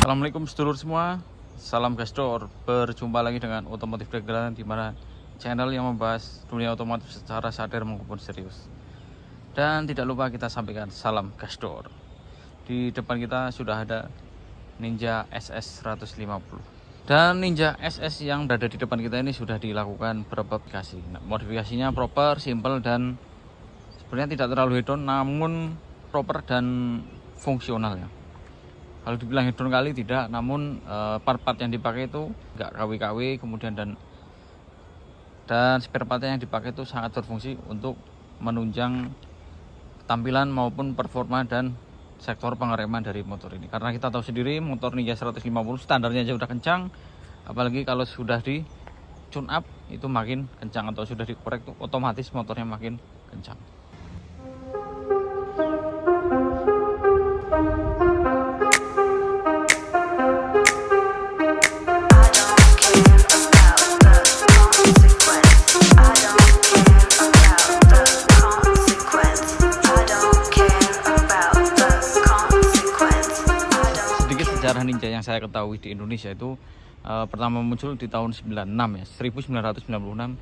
Assalamualaikum sedulur semua, salam gasdor. Berjumpa lagi dengan Otomotif Dagelan, di mana channel yang membahas dunia otomotif secara sadar maupun serius. Dan tidak lupa kita sampaikan salam gasdor. Di depan kita sudah ada Ninja SS 150. Dan Ninja SS yang berada di depan kita ini sudah dilakukan beberapa modifikasi. Modifikasinya proper, simple, dan sebenarnya tidak terlalu hedon, namun proper dan fungsional ya. Kalau dibilang hedon kali tidak, namun part-part yang dipakai itu nggak KW-KW, kemudian dan spare part yang dipakai itu sangat berfungsi untuk menunjang tampilan maupun performa dan sektor pengereman dari motor ini. Karena kita tahu sendiri motor Ninja 150 standarnya aja udah kencang, apalagi kalau sudah di tune up itu makin kencang, atau sudah dikorek tuh otomatis motornya makin kencang. Sejarah Ninja yang saya ketahui di Indonesia itu pertama muncul di tahun 96 ya, 1996.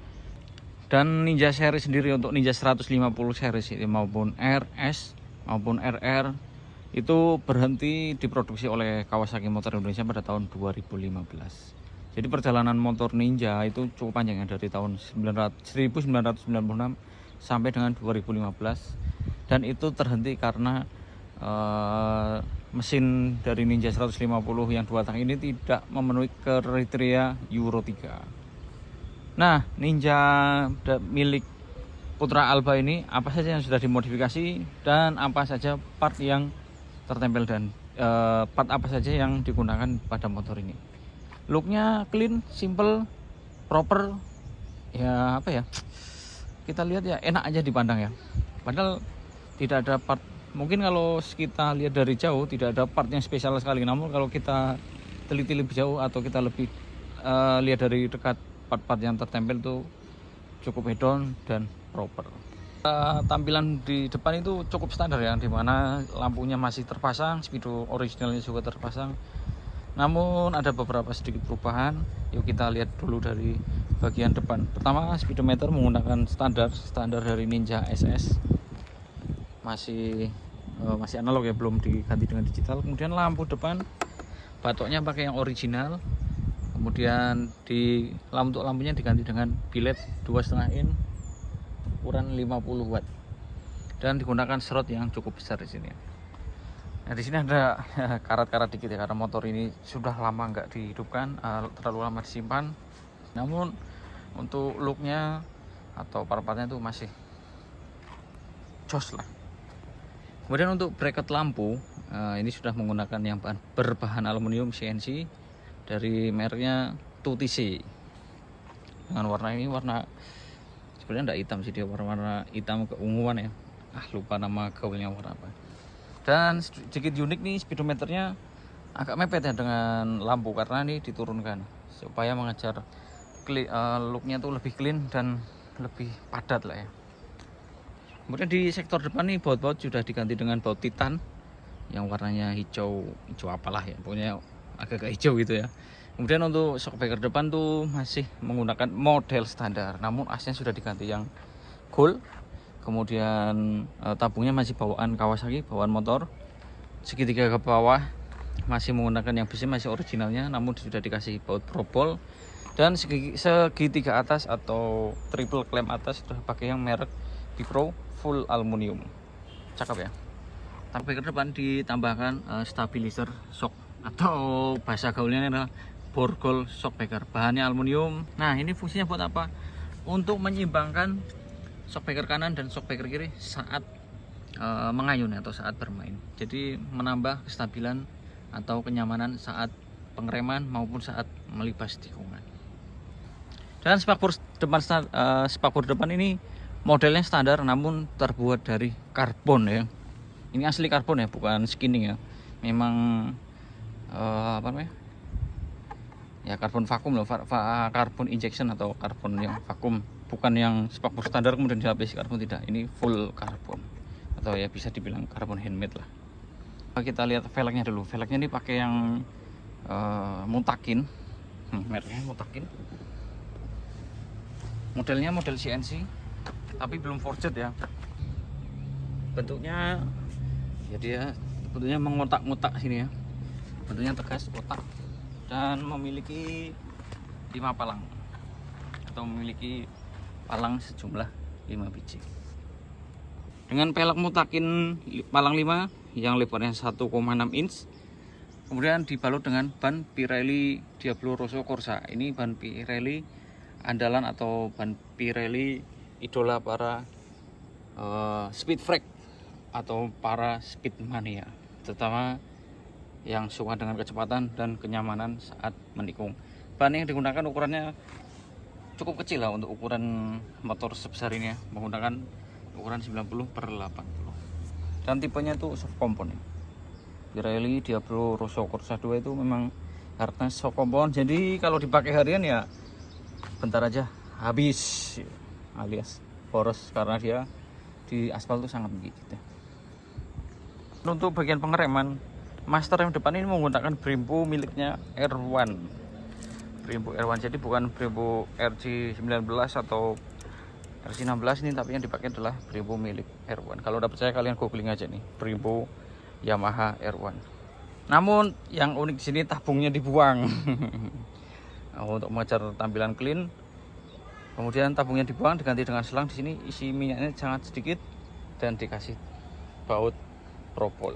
Dan Ninja seri sendiri untuk Ninja 150 series maupun RS maupun RR itu berhenti diproduksi oleh Kawasaki Motor Indonesia pada tahun 2015. Jadi perjalanan motor Ninja itu cukup panjang ya, dari tahun 1996 sampai dengan 2015, dan itu terhenti karena mesin dari Ninja 150 yang 2 tang ini tidak memenuhi kriteria Euro 3. Nah, Ninja milik Putra Alba ini apa saja yang sudah dimodifikasi dan apa saja part yang tertempel, dan part apa saja yang digunakan pada motor ini. Looknya clean, simple, proper, ya apa ya, kita lihat ya enak aja dipandang ya. Padahal tidak ada part, mungkin kalau kita lihat dari jauh tidak ada part yang spesial sekali, namun kalau kita teliti lebih jauh atau kita lebih lihat dari dekat, part-part yang tertempel itu cukup hedon dan proper. Tampilan di depan itu cukup standar ya, dimana lampunya masih terpasang, speedo originalnya juga terpasang, namun ada beberapa sedikit perubahan. Yuk kita lihat dulu dari bagian depan. Pertama, speedometer menggunakan standar dari Ninja SS, masih analog ya, belum diganti dengan digital. Kemudian lampu depan batoknya pakai yang original, kemudian untuk lampunya diganti dengan bilet 2,5 in ukuran 50 watt, dan digunakan slot yang cukup besar di sini. Nah, di sini ada karat-karat dikit ya, karena motor ini sudah lama nggak dihidupkan, terlalu lama disimpan. Namun untuk looknya atau part-partnya itu masih jos lah. Kemudian untuk bracket lampu, ini sudah menggunakan yang berbahan aluminium CNC dari mereknya 2TC, dengan warna ini, warna sebenarnya enggak hitam sih, dia warna hitam keunguan ya, lupa nama gaulnya warna apa. Dan sedikit unik nih, speedometernya agak mepet ya dengan lampu, karena ini diturunkan supaya mengejar looknya tuh lebih clean dan lebih padat lah ya. Kemudian di sektor depan nih, baut-baut sudah diganti dengan baut titan yang warnanya hijau apalah ya, pokoknya agak hijau gitu ya. Kemudian untuk shockbreaker depan tuh masih menggunakan model standar, namun asnya sudah diganti yang gold. Kemudian tabungnya masih bawaan Kawasaki, bawaan motor. Segitiga ke bawah masih menggunakan yang besi, masih originalnya, namun sudah dikasih baut propol. Dan segitiga atas atau triple clamp atas sudah pakai yang merek Bipro full aluminium, cakep ya. Tapi ke depan ditambahkan stabilizer shock, atau bahasa gaulnya adalah borgol shockbreaker, bahannya aluminium. Nah, ini fungsinya buat apa? Untuk menyeimbangkan shockbreaker kanan dan shockbreaker kiri saat mengayun atau saat bermain. Jadi menambah kestabilan atau kenyamanan saat pengereman maupun saat melibas tikungan. Dan spakbor depan ini modelnya standar, namun terbuat dari karbon ya. Ini asli karbon ya, bukan skinning ya. Memang apa namanya? Ya karbon vakum loh, karbon injection atau karbon yang vakum, bukan yang spakbor standar kemudian dilapisi karbon, tidak. Ini full karbon, atau ya bisa dibilang karbon handmade lah. Kita lihat velgnya dulu. Velgnya ini pakai yang Mutakin. Mereknya Mutakin. Modelnya model CNC, tapi belum forged ya. Bentuknya ya dia bentuknya mengotak-ngotak sini ya. Bentuknya tegas kotak dan memiliki 5 palang atau memiliki palang sejumlah 5 biji. Dengan pelek Mutakin palang 5 yang lebarnya 1,6 inch. Kemudian dibalut dengan ban Pirelli Diablo Rosso Corsa. Ini ban Pirelli andalan atau ban Pirelli idola para speed freak atau para speed mania, terutama yang suka dengan kecepatan dan kenyamanan saat menikung. Ban yang digunakan ukurannya cukup kecil lah untuk ukuran motor sebesar ini ya, menggunakan ukuran 90/80 dan tipenya itu soft compound ya. Pirelli Diablo Rosso Corsa 2 itu memang harusnya soft compound, jadi kalau dipakai harian ya bentar aja habis alias boros karena dia di aspal itu sangat menggigit ya. Untuk bagian pengereman, master yang depan ini menggunakan Brembo miliknya R1. Brembo R1, jadi bukan Brembo RG19 atau RG16 ini, tapi yang dipakai adalah Brembo milik R1. Kalau udah percaya kalian googling aja nih, Brembo Yamaha R1. Namun yang unik di sini tabungnya dibuang. Untuk mengejar tampilan clean, kemudian tabungnya dibuang diganti dengan selang. Di sini isi minyaknya sangat sedikit dan dikasih baut propol.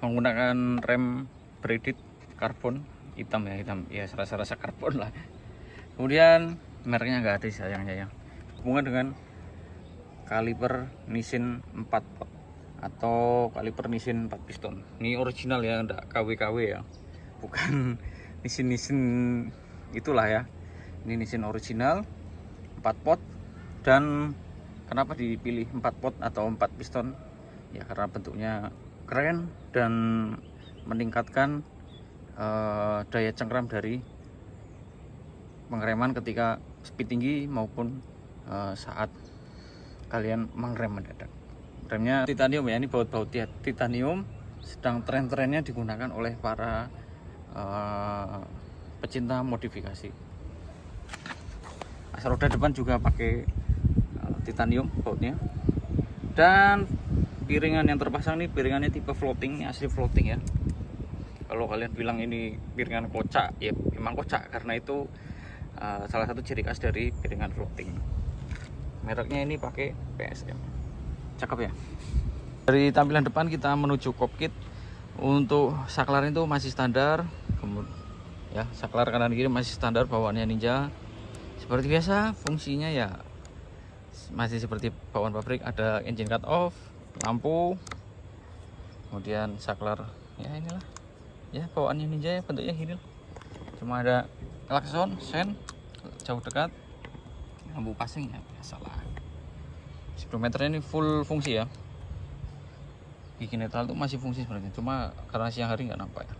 Menggunakan rem braided karbon hitam ya, rasa karbon lah. Kemudian mereknya nggak ada sayangnya ya. Hubungan dengan kaliper Nissin 4 pot atau kaliper Nissin 4 piston. Ini original ya, enggak KW-KW ya, bukan Nissin itulah ya. Ini Nissin original 4 pot. Dan kenapa dipilih 4 pot atau 4 piston? Ya karena bentuknya keren dan meningkatkan daya cengkram dari pengereman ketika speed tinggi maupun saat kalian mengerem mendadak. Remnya titanium ya, ini baut-baut titanium, sedang tren-trennya digunakan oleh para pecinta modifikasi. Asal roda depan juga pakai titanium bautnya. Dan piringan yang terpasang nih piringannya tipe floating, asli floating ya. Kalau kalian bilang ini piringan kocak, ya memang kocak karena itu salah satu ciri khas dari piringan floating. Mereknya ini pakai PSM. Cakep ya. Dari tampilan depan kita menuju cockpit. Untuk saklar itu masih standar. Kemudian ya, saklar kanan kiri masih standar bawaannya Ninja. Seperti biasa, fungsinya ya masih seperti bawaan pabrik, ada engine cut off, lampu. Kemudian saklar ya inilah. Ya, bawaannya Ninja ya, bentuknya gini. Cuma ada klakson, sen, jauh dekat, lampu passing ya biasalah. Speedometernya ini full fungsi ya. Gigi netral itu masih fungsi sebenarnya, cuma karena siang hari nggak nampak ya.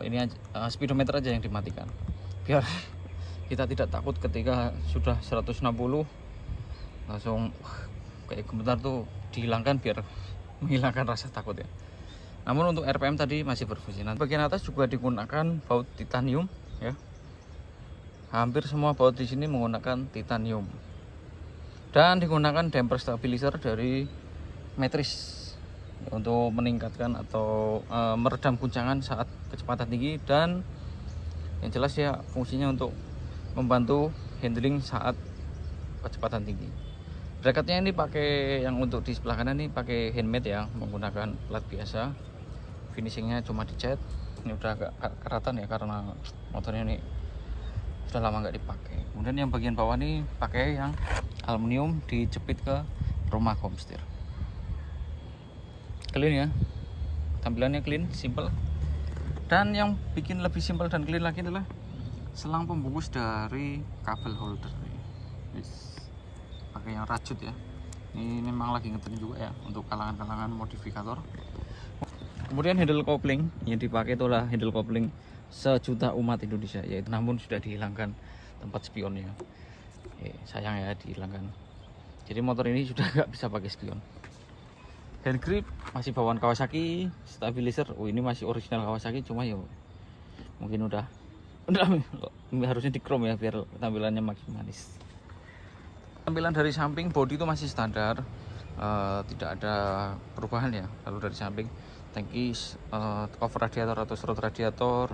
Ini speedometer aja yang dimatikan biar kita tidak takut ketika sudah 160 langsung kayak gemetar tuh dihilangkan biar menghilangkan rasa takut ya. Namun untuk RPM tadi masih berfungsi. Nah, bagian atas juga digunakan baut titanium ya. Hampir semua baut di sini menggunakan titanium. Dan digunakan damper stabilizer dari Metris untuk meningkatkan atau meredam guncangan saat kecepatan tinggi, dan yang jelas ya fungsinya untuk membantu handling saat kecepatan tinggi. Bracketnya ini pakai yang untuk di sebelah kanan ini pakai handmade ya, menggunakan plat biasa. Finishingnya cuma dicat. Ini udah agak keratan ya karena motornya ini sudah lama nggak dipakai. Kemudian yang bagian bawah nih pakai yang aluminium dijepit ke rumah komstir. Clean ya, tampilannya clean, simple. Dan yang bikin lebih simple dan clean lagi adalah selang pembungkus dari kabel holder. Pakai yang rajut ya. Ini memang lagi ngetren juga ya untuk kalangan-kalangan modifikator. Kemudian handle coupling yang dipakai itulah handle coupling sejuta umat Indonesia, yaitu namun sudah dihilangkan tempat spionnya. Sayang ya dihilangkan. Jadi motor ini sudah nggak bisa pakai spion. Hand grip masih bawaan Kawasaki. Stabilizer, oh ini masih original Kawasaki, cuma ya mungkin udah harusnya di chrome ya biar tampilannya makin manis. Tampilan dari samping bodi itu masih standar, tidak ada perubahan ya. Lalu dari samping tangki, cover radiator atau serut radiator,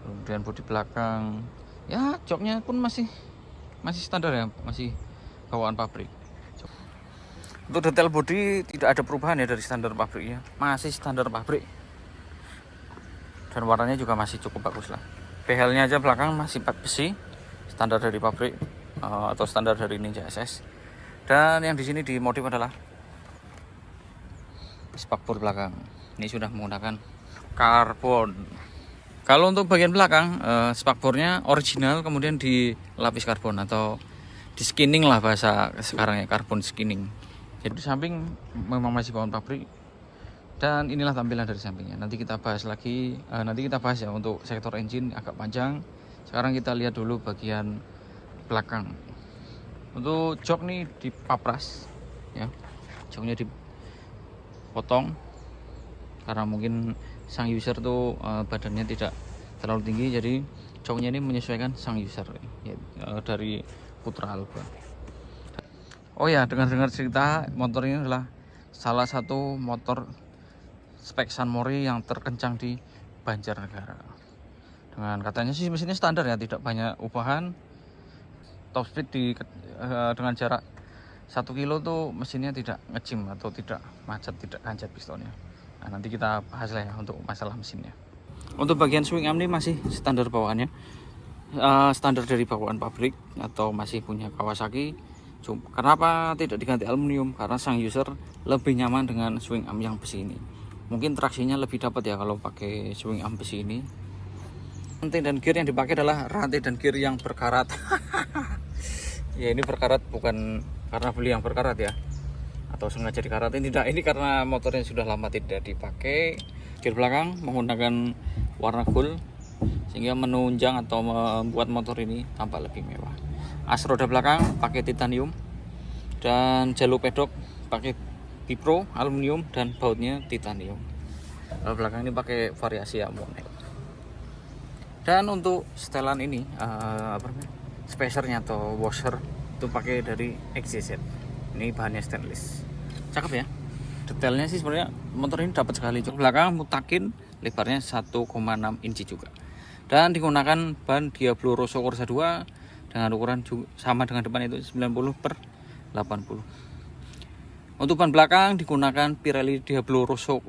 kemudian bodi belakang ya joknya pun masih standar ya, masih bawaan pabrik. Untuk detail bodi tidak ada perubahan ya dari standar pabriknya, masih standar pabrik, dan warnanya juga masih cukup bagus lah. Behelnya aja belakang masih 4 besi, standar dari pabrik atau standar dari Ninja SS. Dan yang di sini dimodif adalah spakbor belakang. Ini sudah menggunakan karbon. Kalau untuk bagian belakang, spakbornya original, kemudian dilapis karbon atau di skinning lah bahasa sekarang ya, karbon skinning. Jadi di samping memang masih bawaan pabrik. Dan inilah tampilan dari sampingnya. Nanti kita bahas lagi, nanti kita bahas ya untuk sektor engine agak panjang. Sekarang kita lihat dulu bagian belakang. Untuk jok nih dipapras ya, joknya dipotong karena mungkin sang user tuh badannya tidak terlalu tinggi, jadi joknya ini menyesuaikan sang user ya, dari Putra Alba. Oh ya, dengar-dengar cerita motor ini adalah salah satu motor spek San Mori yang terkencang di Banjarnegara. Dengan katanya sih mesinnya standar ya, tidak banyak ubahan. Top speed dengan jarak 1 kilo tuh mesinnya tidak ngejim atau tidak macet, tidak kancet pistonnya. Nah, nanti kita bahas lah ya untuk masalah mesinnya. Untuk bagian swing arm ini masih standar bawaannya, standar dari bawaan pabrik atau masih punya Kawasaki. Kenapa tidak diganti aluminium? Karena sang user lebih nyaman dengan swing arm yang besi ini. Mungkin traksinya lebih dapat ya kalau pakai swing arm besi ini. Rantai dan gear yang dipakai adalah rantai dan gear yang berkarat. Ya ini berkarat bukan karena beli yang berkarat ya, atau sengaja dikaratin, tidak. Ini karena motornya sudah lama tidak dipakai. Gear belakang menggunakan warna gold sehingga menunjang atau membuat motor ini tampak lebih mewah. As roda belakang pakai titanium dan jalur pedok pakai bipro aluminium dan bautnya titanium. Lalu belakang ini pakai variasi amonek. Dan untuk setelan ini spacernya atau washer itu pakai dari XJZ. Ini bahannya stainless. Cakep ya. Detailnya sih sebenarnya motor ini dapat sekali. Belakang mutakin lebarnya 1,6 inci juga. Dan digunakan ban Diablo Rosso Corsa 2 dengan ukuran sama dengan depan itu 90/80. Untuk ban belakang digunakan Pirelli Diablo Rosso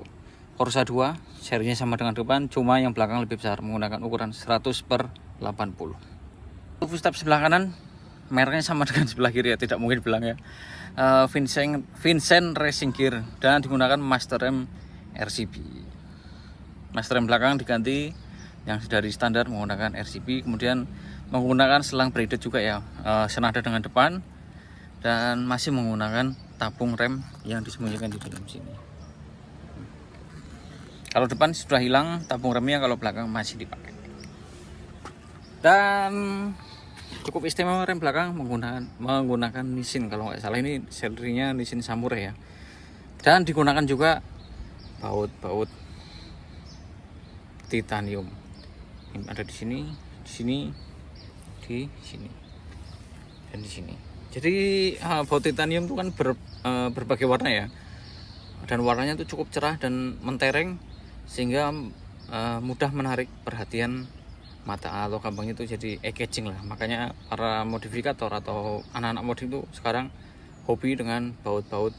Corsa 2, serinya sama dengan depan, cuma yang belakang lebih besar menggunakan ukuran 100/80. Untuk footstep sebelah kanan mereknya sama dengan sebelah kiri ya, tidak mungkin bilang ya. Vincent Racing Gear dan digunakan Master M RCB. Master M belakang diganti yang dari standar menggunakan RCB, kemudian menggunakan selang braided juga ya, senada dengan depan, dan masih menggunakan tabung rem yang disembunyikan di dalam sini. Kalau depan sudah hilang tabung remnya, kalau belakang masih dipakai. Dan cukup istimewa rem belakang menggunakan Nissin, kalau nggak salah ini serinya Nissin Samurai ya. Dan digunakan juga baut titanium. Ini ada di sini, di sini, dan di sini. Jadi baut titanium itu kan berbagai warna ya, dan warnanya itu cukup cerah dan mentereng sehingga mudah menarik perhatian mata, atau gampangnya itu jadi eye-catching lah. Makanya para modifikator atau anak-anak modif itu sekarang hobi dengan baut-baut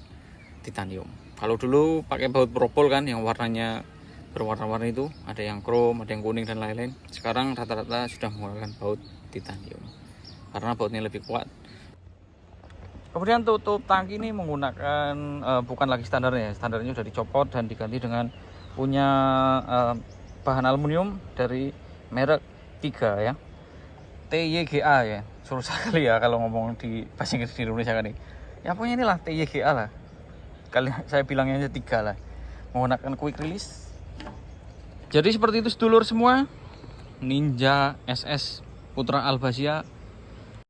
titanium. Kalau dulu pakai baut propol kan yang warnanya berwarna-warni itu, ada yang chrome, ada yang kuning dan lain-lain. Sekarang rata-rata sudah menggunakan baut titanium karena bautnya lebih kuat. Kemudian tutup tangki ini menggunakan bukan lagi standarnya sudah dicopot dan diganti dengan punya bahan aluminium dari merek 3 ya, TYGA ya, susah sekali ya kalau ngomong di bahasa Inggris di Indonesia kan nih ya, pokoknya inilah TYGA lah, kali saya bilangnya aja 3 lah, menggunakan quick release. Jadi seperti itu sedulur semua, Ninja SS Putra Albasia